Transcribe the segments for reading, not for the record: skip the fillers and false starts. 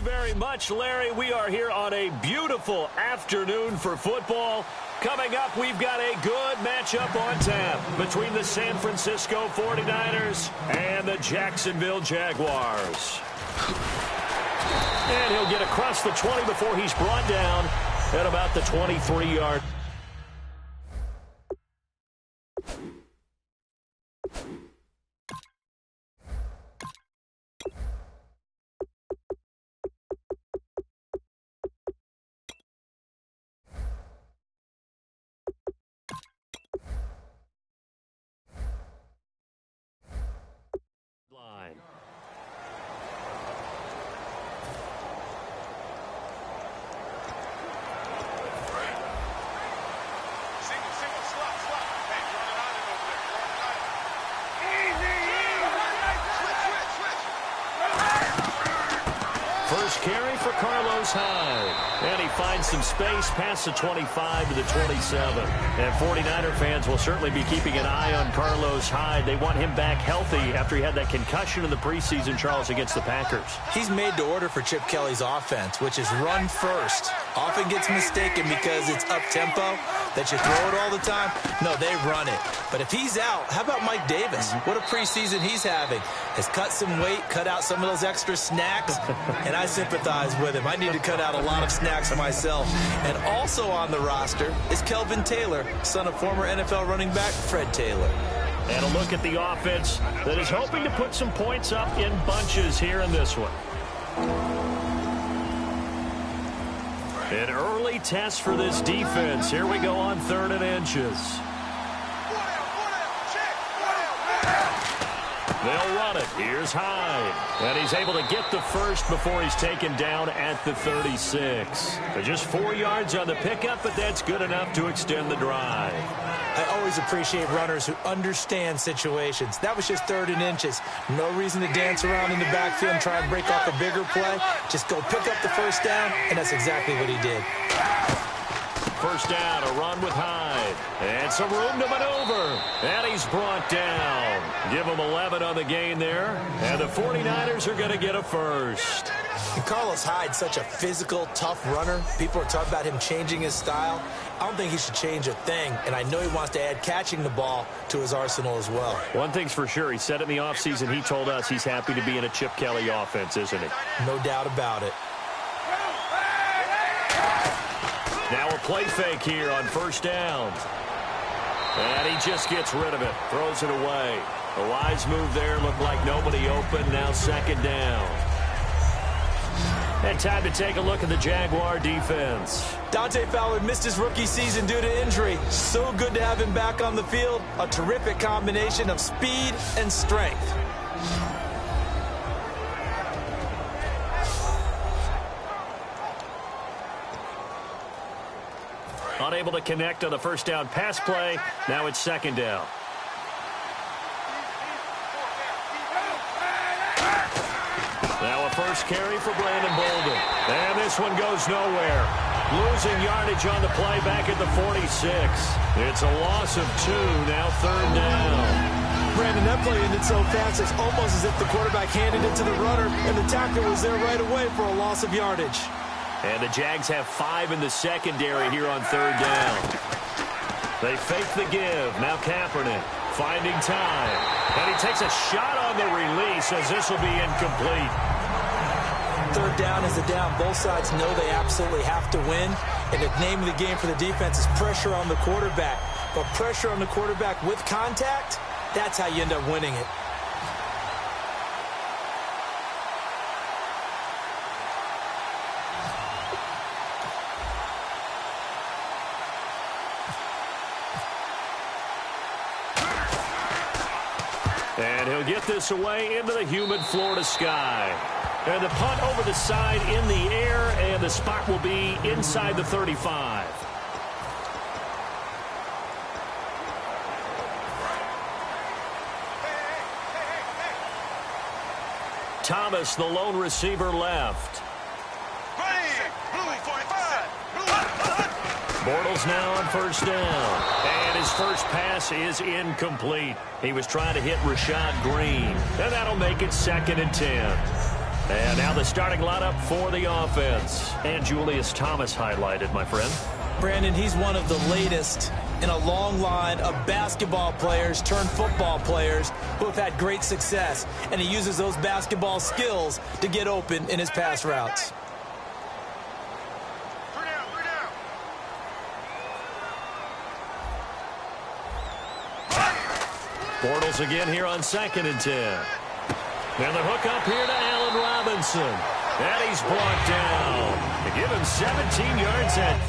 very much, Larry. We are here on a beautiful afternoon for football. Coming up, we've got a good matchup on tap between the San Francisco 49ers and the Jacksonville Jaguars. And he'll get across the 20 before he's brought down at about the 23-yard. Line. First carry for Carlos Hyde. And he finds some space past the 25 to the 27. And 49er fans will certainly be keeping an eye on Carlos Hyde. They want him back healthy after he had that concussion in the preseason, Charles, against the Packers. He's made to order for Chip Kelly's offense, which is run first. Often gets mistaken because it's up-tempo, that you throw it all the time. No, they run it. But if he's out, how about Mike Davis? What a preseason he's having. Has cut some weight, cut out some of those extra snacks, and I sympathize with him. I need to cut out a lot of snacks myself. And also on the roster is Kelvin Taylor, son of former NFL running back Fred Taylor. And a look at the offense that is hoping to put some points up in bunches here in this one. An early test for this defense. Here we go on 3rd and inches. They'll run it. Here's Hyde. And he's able to get the first before he's taken down at the 36. Just 4 yards on the pickup, but that's good enough to extend the drive. I always appreciate runners who understand situations. That was just 3rd and inches. No reason to dance around in the backfield and try and break off a bigger play. Just go pick up the first down, and that's exactly what he did. First down, a run with Hyde. And some room to maneuver. And he's brought down. Give him 11 on the gain there. And the 49ers are going to get a first. And Carlos Hyde's such a physical, tough runner. People are talking about him changing his style. I don't think he should change a thing. And I know he wants to add catching the ball to his arsenal as well. One thing's for sure. He said in the offseason, he told us he's happy to be in a Chip Kelly offense, isn't he? No doubt about it. Now a play fake here on first down. And he just gets rid of it. Throws it away. A wise move there. Looked like nobody open. Now 2nd down. And time to take a look at the Jaguar defense. Dante Fowler missed his rookie season due to injury. So good to have him back on the field. A terrific combination of speed and strength. Unable to connect on the first down pass play. Now it's 2nd down. Now a first carry for Brandon Bolden. And this one goes nowhere. Losing yardage on the play back at the 46. It's a loss of 2. Now 3rd down. Brandon, that play ended so fast, it's almost as if the quarterback handed it to the runner, and the tackler was there right away for a loss of yardage. And the Jags have 5 in the secondary here on 3rd down. They fake the give. Now Kaepernick finding time. And he takes a shot on the release as this will be incomplete. 3rd down is a down. Both sides know they absolutely have to win. And the name of the game for the defense is pressure on the quarterback. But pressure on the quarterback with contact, that's how you end up winning it. And he'll get this away into the humid Florida sky. And the punt over the side in the air, and the spot will be inside the 35. Thomas, the lone receiver, left. Bortles now on first down. And his first pass is incomplete. He was trying to hit Rashad Green. And that'll make it 2nd and 10. And now the starting lineup for the offense. And Julius Thomas highlighted, my friend. Brandon, he's one of the latest in a long line of basketball players turned football players who have had great success. And he uses those basketball skills to get open in his pass routes. Bortles again here on 2nd and 10. And the hook up here to Allen Robinson. And he's brought down. They give him 17 yards and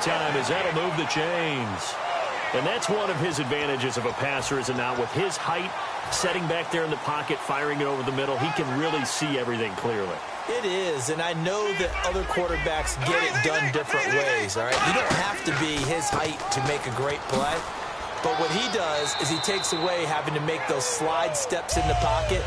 time as that'll move the chains. And that's one of his advantages of a passer, is it not? With his height, setting back there in the pocket, firing it over the middle, he can really see everything clearly. It is, and I know that other quarterbacks get it done different ways, all right? You don't have to be his height to make a great play. But what he does is he takes away having to make those slide steps in the pocket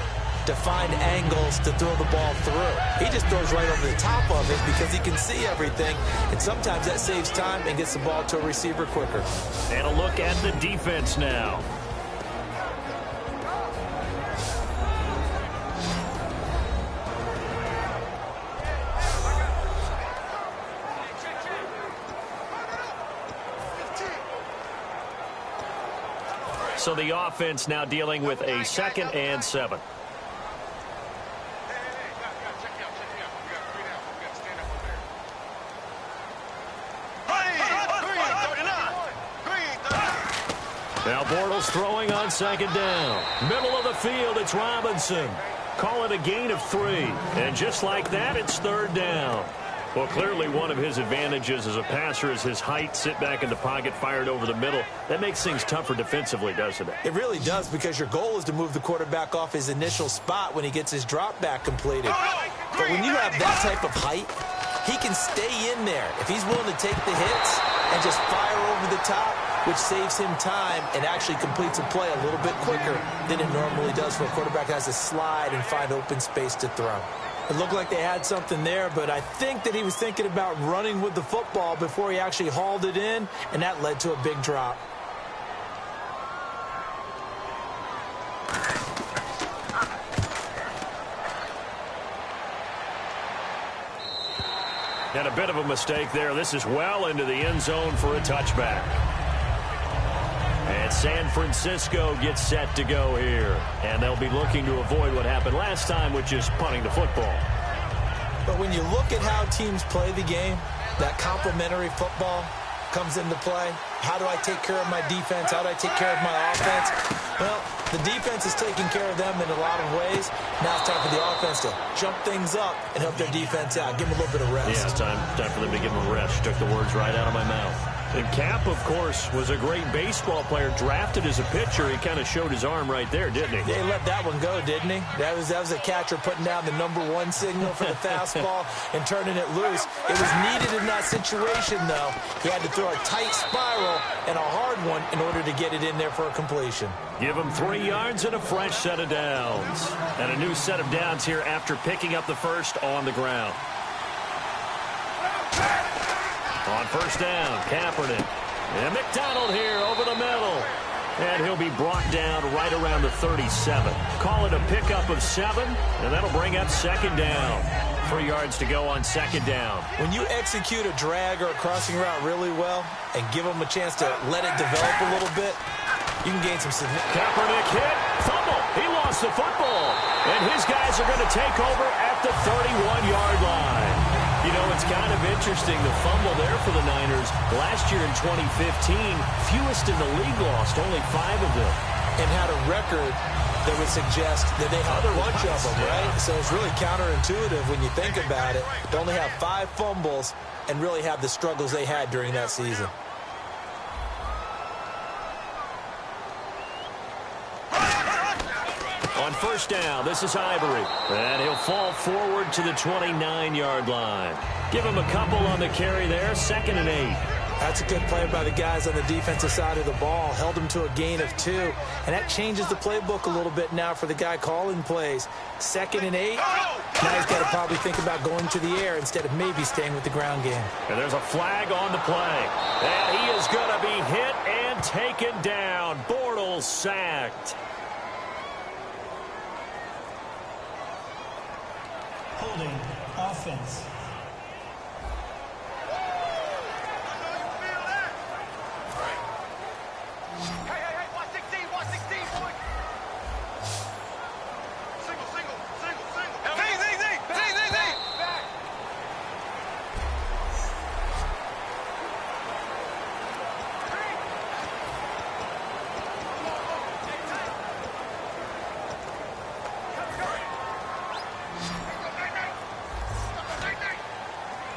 to find angles to throw the ball through. He just throws right over the top of it because he can see everything, and sometimes that saves time and gets the ball to a receiver quicker. And a look at the defense now. So the offense now dealing with a 2nd and 7. Now Bortles throwing on 2nd down. Middle of the field, it's Robinson. Call it a gain of 3. And just like that, it's 3rd down. Well, clearly one of his advantages as a passer is his height, sit back in the pocket, fired over the middle. That makes things tougher defensively, doesn't it? It really does, because your goal is to move the quarterback off his initial spot when he gets his drop back completed. But when you have that type of height, he can stay in there if he's willing to take the hits and just fire over the top, which saves him time and actually completes a play a little bit quicker than it normally does for a quarterback that has to slide and find open space to throw. It looked like they had something there, but I think that he was thinking about running with the football before he actually hauled it in, and that led to a big drop. And a bit of a mistake there. This is well into the end zone for a touchback. And San Francisco gets set to go here. And they'll be looking to avoid what happened last time, which is punting the football. But when you look at how teams play the game, that complementary football comes into play. How do I take care of my defense? How do I take care of my offense? Well, the defense is taking care of them in a lot of ways. Now it's time for the offense to jump things up and help their defense out. Give them a little bit of rest. Yeah, it's time for them to give them a rest. You took the words right out of my mouth. And Cap, of course, was a great baseball player, drafted as a pitcher. He kind of showed his arm right there, didn't he? Yeah, he let that one go, didn't he? That was a catcher putting down the #1 signal for the fastball and turning it loose. It was needed in that situation, though. He had to throw a tight spiral and a hard one in order to get it in there for a completion. Give him 3 yards and a fresh set of downs. And a new set of downs here after picking up the first on the ground. On 1st down, Kaepernick. And McDonald here over the middle. And he'll be brought down right around the 37. Call it a pickup of 7, and that'll bring up 2nd down. 3 yards to go on 2nd down. When you execute a drag or a crossing route really well and give them a chance to let it develop a little bit, you can gain some significant. Kaepernick hit, fumble. He lost the football. And his guys are going to take over at the 31-yard line. You know, it's kind of interesting, the fumble there for the Niners. Last year in 2015, fewest in the league lost, only 5 of them. and had a record that would suggest that they have a bunch of them, right? So it's really counterintuitive when you think about it. To only have 5 fumbles and really have the struggles they had during that season. On first down, this is Ivory. And he'll fall forward to the 29-yard line. Give him a couple on the carry there, 2nd and 8. That's a good play by the guys on the defensive side of the ball. Held them to a gain of 2. And that changes the playbook a little bit now for the guy calling plays. 2nd and 8. Now he's got to probably think about going to the air instead of maybe staying with the ground game. And there's a flag on the play. And he is going to be hit and taken down. Bortles sacked. Holding offense.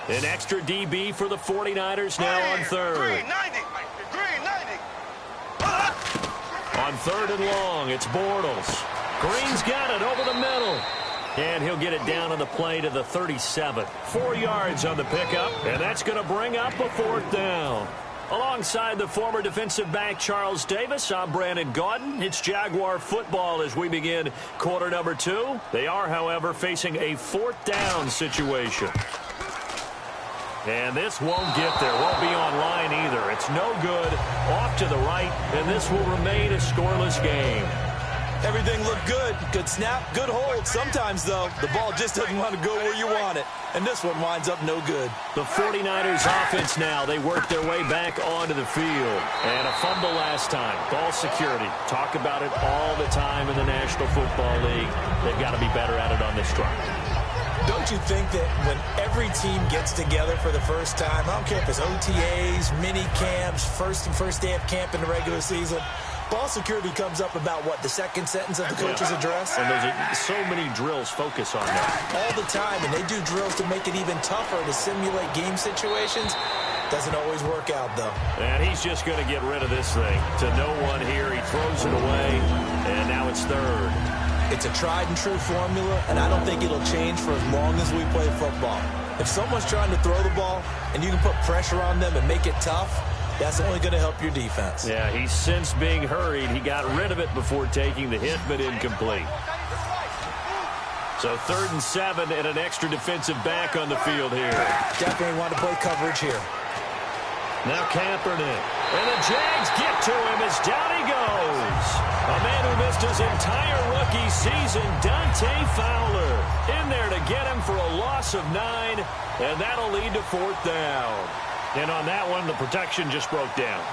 An extra DB for the 49ers now on 3rd. On 3rd and long, it's Bortles. Green's got it over the middle. And he'll get it down on the play to the 37. 4 yards on the pickup, and that's going to bring up a 4th down. Alongside the former defensive back Charles Davis, I'm Brandon Gaudin. It's Jaguar football as we begin quarter number 2. They are, however, facing a 4th down situation. And this won't get there. Won't be online either. It's no good. Off to the right, and this will remain a scoreless game. Everything looked good. Good snap, good hold. Sometimes, though, the ball just doesn't want to go where you want it. And this one winds up no good. The 49ers offense now. They work their way back onto the field. And a fumble last time. Ball security. Talk about it all the time in the National Football League. They've got to be better at it on this drive. Don't you think that when every team gets together for the first time, I don't care if it's OTAs, mini camps, first day of camp in the regular season, ball security comes up about, what, the second sentence of the coach's address? And there's so many drills focus on that. All the time, and they do drills to make it even tougher to simulate game situations. Doesn't always work out, though. And he's just going to get rid of this thing. To no one here, he throws it away, and now it's 3rd. It's a tried-and-true formula, and I don't think it'll change for as long as we play football. If someone's trying to throw the ball and you can put pressure on them and make it tough, that's only going to help your defense. Yeah, he's since being hurried. He got rid of it before taking the hit, but incomplete. So 3rd and 7 and an extra defensive back on the field here. Definitely want to play coverage here. Now Kaepernick. And the Jags get to him as down he goes. A man who missed his entire rookie season, Dante Fowler. In there to get him for a loss of 9, and that'll lead to 4th down. And on that one, the protection just broke down.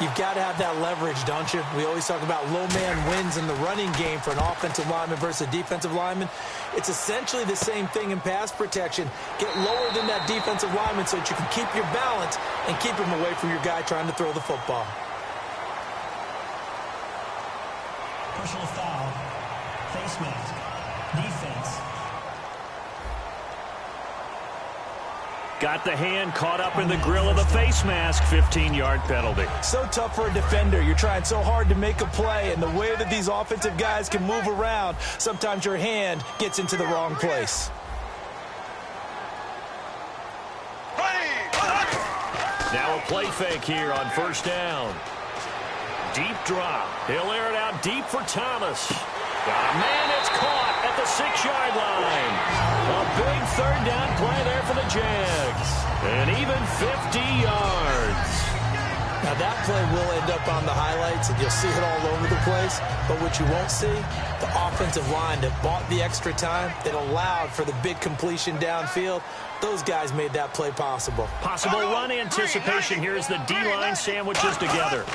You've got to have that leverage, don't you? We always talk about low man wins in the running game for an offensive lineman versus a defensive lineman. It's essentially the same thing in pass protection. Get lower than that defensive lineman so that you can keep your balance and keep him away from your guy trying to throw the football. Personal foul. Face mask. Defense. Got the hand caught up in the grill of the face mask. 15-yard penalty. So tough for a defender. You're trying so hard to make a play, and the way that these offensive guys can move around, sometimes your hand gets into the wrong place. Now a play fake here on 1st down. Deep drop. He'll air it out deep for Thomas. Man, it's caught at the 6-yard line. A big 3rd down play there for the Jags. And even 50 yards. Now that play will end up on the highlights, and you'll see it all over the place. But what you won't see, the offensive line that bought the extra time, that allowed for the big completion downfield, those guys made that play possible. Possible run anticipation here as the D-line sandwiches together.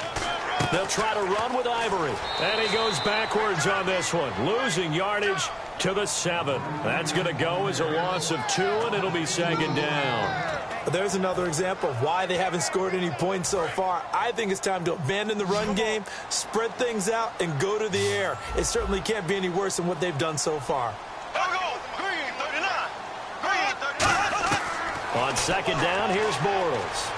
They'll try to run with Ivory. And he goes backwards on this one. Losing yardage to the 7. That's going to go as a loss of 2, and it'll be 2nd down. There's another example of why they haven't scored any points so far. I think it's time to abandon the run game, spread things out, and go to the air. It certainly can't be any worse than what they've done so far. On second down, here's Bortles.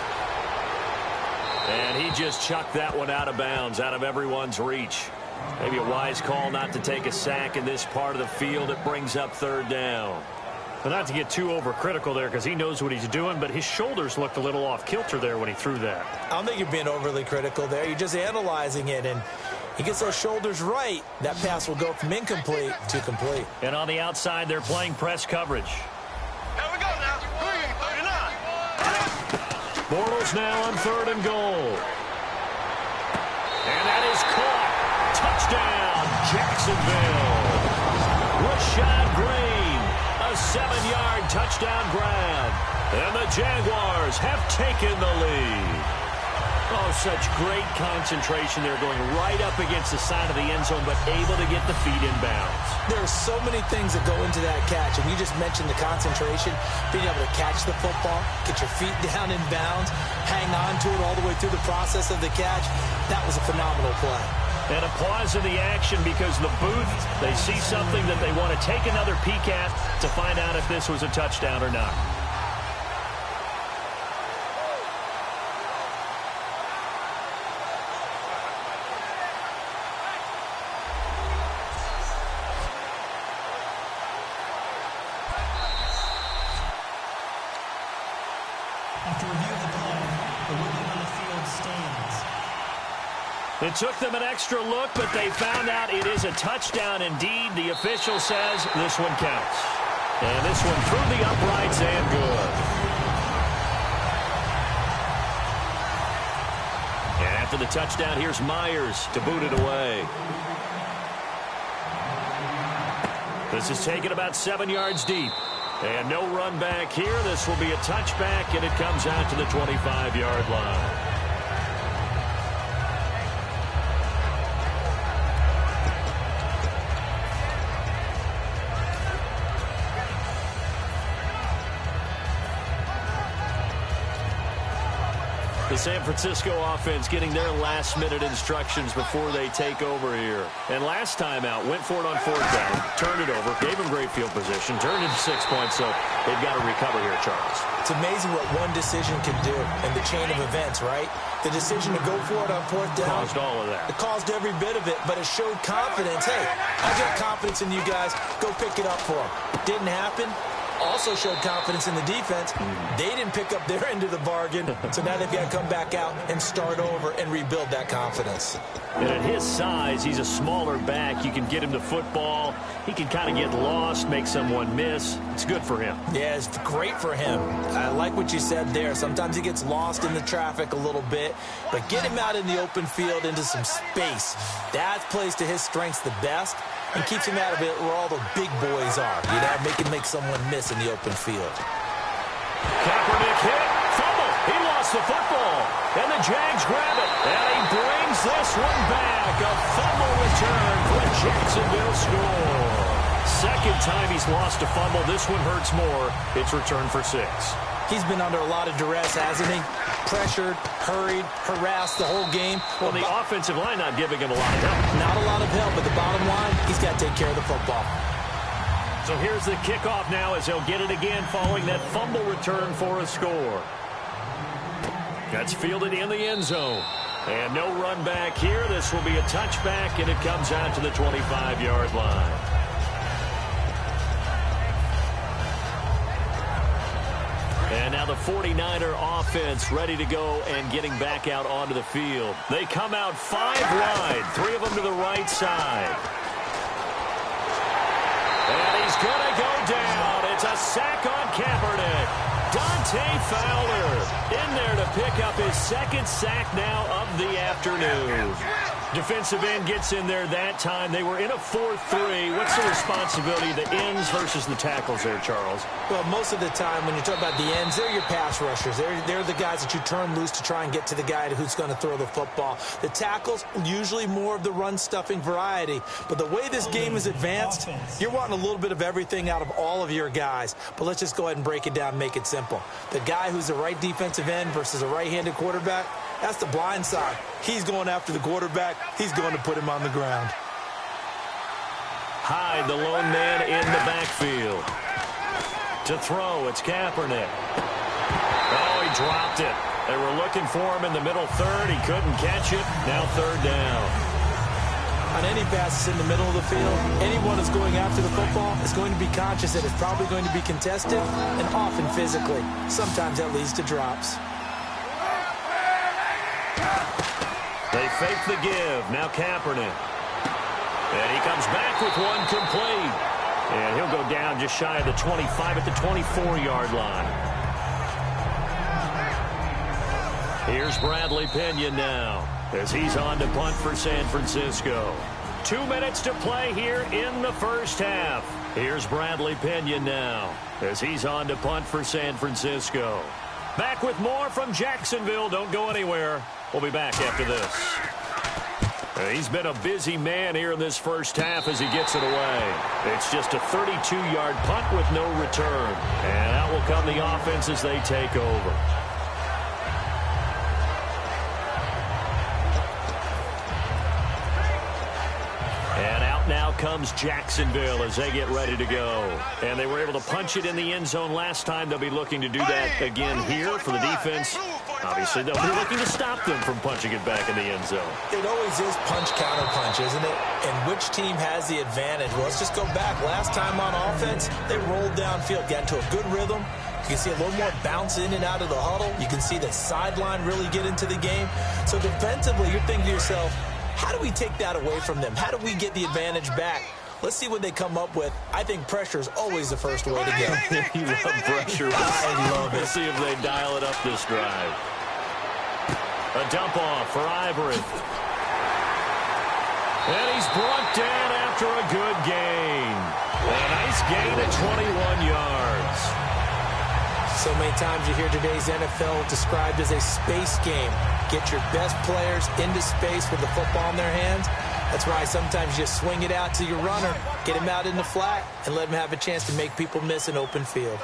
And he just chucked that one out of bounds, out of everyone's reach. Maybe a wise call not to take a sack in this part of the field. It brings up third down. Well, not to get too overcritical there because he knows what he's doing, but his shoulders looked a little off kilter there when he threw that. I don't think you're being overly critical there. You're just analyzing it, and he gets those shoulders right. That pass will go from incomplete to complete. And on the outside, they're playing press coverage. Here we go now. 39. Bortles now on third and goal. And that is caught. Touchdown, Jacksonville. Rashad Green, a 7-yard touchdown grab. And the Jaguars have taken the lead. Oh, such great concentration. They're going right up against the side of the end zone, but able to get the feet in bounds. There are so many things that go into that catch, and you just mentioned the concentration, being able to catch the football, get your feet down in bounds, hang on to it all the way through the process of the catch. That was a phenomenal play. And a pause in the action because the booth, they see something that they want to take another peek at to find out if this was a touchdown or not. After review of the play, the ruling on the field stands. It took them an extra look, but they found out it is a touchdown indeed. The official says this one counts. And this one through the uprights and good. And after the touchdown, here's Myers to boot it away. This is taken about 7 yards deep. And no run back here. This will be a touchback, and it comes out to the 25-yard line. The San Francisco offense getting their last-minute instructions before they take over here. And last time out, went for it on fourth down, turned it over, gave them great field position, turned into 6 points, so they've got to recover here, Charles. It's amazing what one decision can do in the chain of events, right? The decision to go for it on fourth down. Caused all of that. It caused every bit of it, but it showed confidence. Hey, I got confidence in you guys. Go pick it up for them. Didn't happen. Also showed confidence in the defense. They didn't pick up their end of the bargain, so now they've got to come back out and start over and rebuild that confidence. And at his size, he's a smaller back. You can get him the football. He can kind of get lost, make someone miss. It's good for him. Yeah, it's great for him. I like what you said there. Sometimes he gets lost in the traffic a little bit, but get him out in the open field into some space. That plays to his strengths the best and keeps him out of it where all the big boys are. You know, make someone miss in the open field. Kaepernick hit. Fumble. He lost the football. And the Jags grab it. And he brings this one back. A fumble return for a Jacksonville score. Second time he's lost a fumble. This one hurts more. It's returned for 6. He's been under a lot of duress, hasn't he? Pressured, hurried, harassed the whole game. Well, the offensive line not giving him a lot of help. Not a lot of help, but the bottom line, he's got to take care of the football. So here's the kickoff now as he'll get it again following that fumble return for a score. That's fielded in the end zone. And no run back here. This will be a touchback, and it comes out to the 25-yard line. And now the 49er offense ready to go and getting back out onto the field. They come out 5 wide, 3 of them to the right side. And he's going to go down. It's a sack on Kaepernick. Dante Fowler in there to pick up his second sack now of the afternoon. Defensive end gets in there that time. They were in a 4-3. What's the responsibility of the ends versus the tackles there, Charles? Well, most of the time when you talk about the ends, they're your pass rushers. They're the guys that you turn loose to try and get to the guy who's going to throw the football. The tackles, usually more of the run-stuffing variety. But the way this game is advanced, you're wanting a little bit of everything out of all of your guys. But let's just go ahead and break it down and make it simple. The guy who's the right defensive end versus a right-handed quarterback, that's the blind side. He's going after the quarterback. He's going to put him on the ground. Hyde, the lone man in the backfield. To throw, it's Kaepernick. Oh, he dropped it. They were looking for him in the middle third. He couldn't catch it. Now third down. On any passes in the middle of the field, anyone who's going after the football is going to be conscious that it's probably going to be contested and often physically. Sometimes that leads to drops. They fake the give. Now Kaepernick. And he comes back with one complete. And he'll go down just shy of the 25 at the 24-yard line. Here's Bradley Pinion now as he's on to punt for San Francisco. 2 minutes to play here in the first half. Here's Bradley Pinion now as he's on to punt for San Francisco. Back with more from Jacksonville. Don't go anywhere. We'll be back after this. He's been a busy man here in this first half as he gets it away. It's just a 32-yard punt with no return. And out will come the offense as they take over. And out now comes Jacksonville as they get ready to go. And they were able to punch it in the end zone last time. They'll be looking to do that again here for the defense. Obviously, they'll be looking to stop them from punching it back in the end zone. It always is punch-counter-punch, isn't it? And which team has the advantage? Well, let's just go back. Last time on offense, they rolled downfield, got into a good rhythm. You can see a little more bounce in and out of the huddle. You can see the sideline really get into the game. So defensively, you're thinking to yourself, how do we take that away from them? How do we get the advantage back? Let's see what they come up with. I think pressure is always the first way to go. You love pressure. I love it. Let's see if they dial it up this drive. A dump off for Ivory. And he's brought down after a good gain. A nice gain at 21 yards. So many times you hear today's NFL described as a space game. Get your best players into space with the football in their hands. That's why sometimes you swing it out to your runner, get him out in the flat, and let him have a chance to make people miss an open field.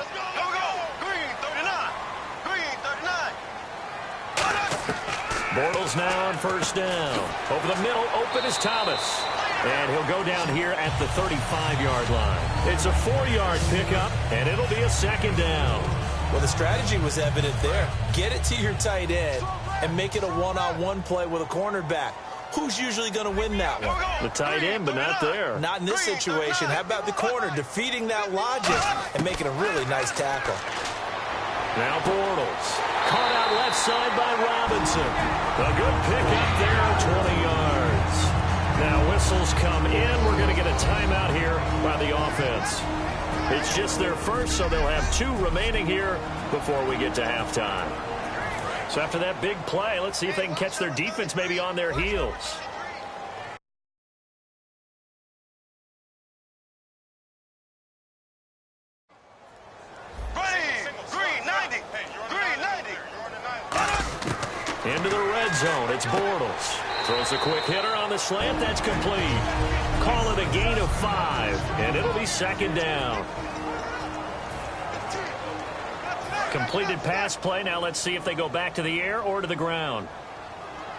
Bortles now on first down. Over the middle, open is Thomas. And he'll go down here at the 35-yard line. It's a 4-yard pickup, and it'll be a second down. Well, the strategy was evident there. Get it to your tight end and make it a one-on-one play with a cornerback. Who's usually going to win that one? The tight end, but not there. Not in this situation. How about the corner defeating that logic and making a really nice tackle? Now Bortles. Caught out left side by Robinson. A good pickup there, 20 yards. Now whistles come in. We're going to get a timeout here by the offense. It's just their first, so they'll have 2 remaining here before we get to halftime. So after that big play, let's see if they can catch their defense maybe on their heels. Into the red zone, it's Bortles. Throws a quick hitter on the slant, that's complete. Call it a gain of 5, and it'll be second down. Completed pass play. Now let's see if they go back to the air or to the ground.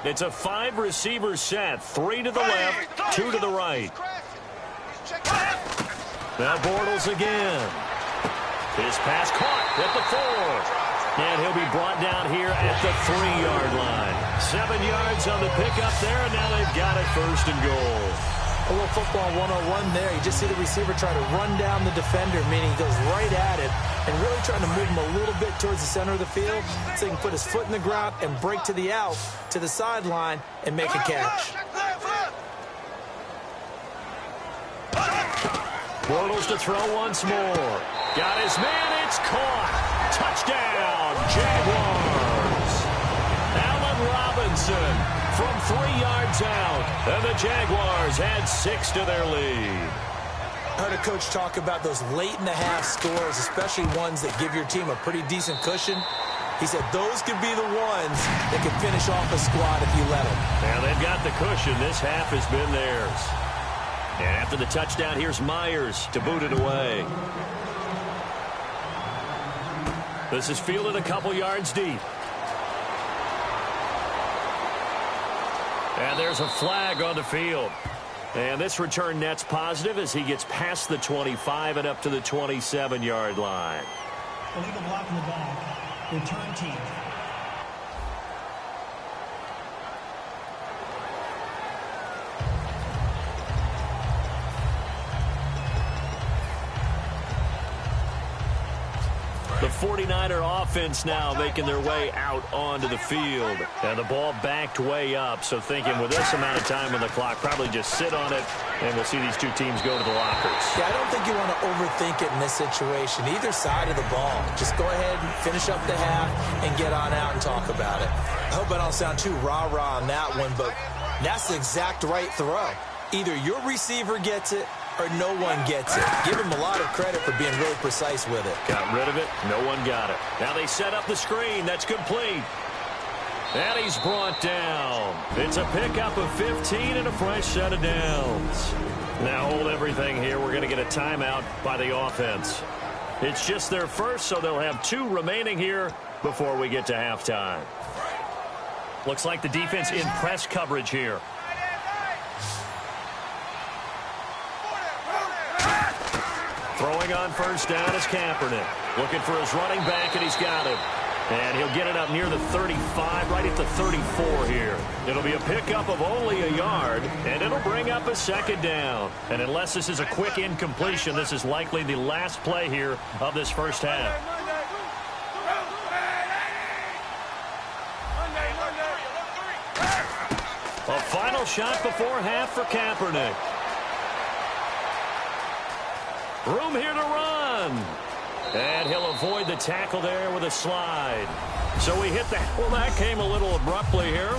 It's a 5-receiver set. 3 to the left, 2 to the right. Now Bortles again. His pass caught at the 4. And he'll be brought down here at the 3-yard line. 7 yards on the pickup there, and now they've got it first and goal. A little football 101 there. You just see the receiver try to run down the defender, meaning he goes right at it, and really trying to move him a little bit towards the center of the field so he can put his foot in the ground and break to the out, to the sideline, and make a catch. Bortles to throw once more. Got his man, it's caught. Touchdown, Jaguars. Allen Robinson, from 3 yards out. And the Jaguars add 6 to their lead. I heard a coach talk about those late-in-the-half scores, especially ones that give your team a pretty decent cushion. He said those could be the ones that could finish off a squad if you let them. And they've got the cushion. This half has been theirs. And after the touchdown, here's Myers to boot it away. This is fielded a couple yards deep. And there's a flag on the field. And this return net's positive as he gets past the 25 and up to the 27-yard line. Illegal block in the back. Return team. The 49er offense now making their way out onto the field. And the ball backed way up. So thinking with this amount of time on the clock, probably just sit on it, and we'll see these two teams go to the lockers. Yeah, I don't think you want to overthink it in this situation. Either side of the ball. Just go ahead and finish up the half and get on out and talk about it. I hope I don't sound too rah-rah on that one, but that's the exact right throw. Either your receiver gets it or no one gets it. Give him a lot of credit for being really precise with it. Got rid of it. No one got it. Now they set up the screen. That's complete. And he's brought down. It's a pickup of 15 and a fresh set of downs. Now hold everything here. We're going to get a timeout by the offense. It's just their first, so they'll have 2 remaining here before we get to halftime. Looks like the defense in press coverage here. Throwing on first down is Kaepernick. Looking for his running back, and he's got him. And he'll get it up near the 35, right at the 34 here. It'll be a pickup of only a yard, and it'll bring up a second down. And unless this is a quick incompletion, this is likely the last play here of this first half. A final shot before half for Kaepernick. Room here to run. And he'll avoid the tackle there with a slide. So we hit the... Well, that came a little abruptly here.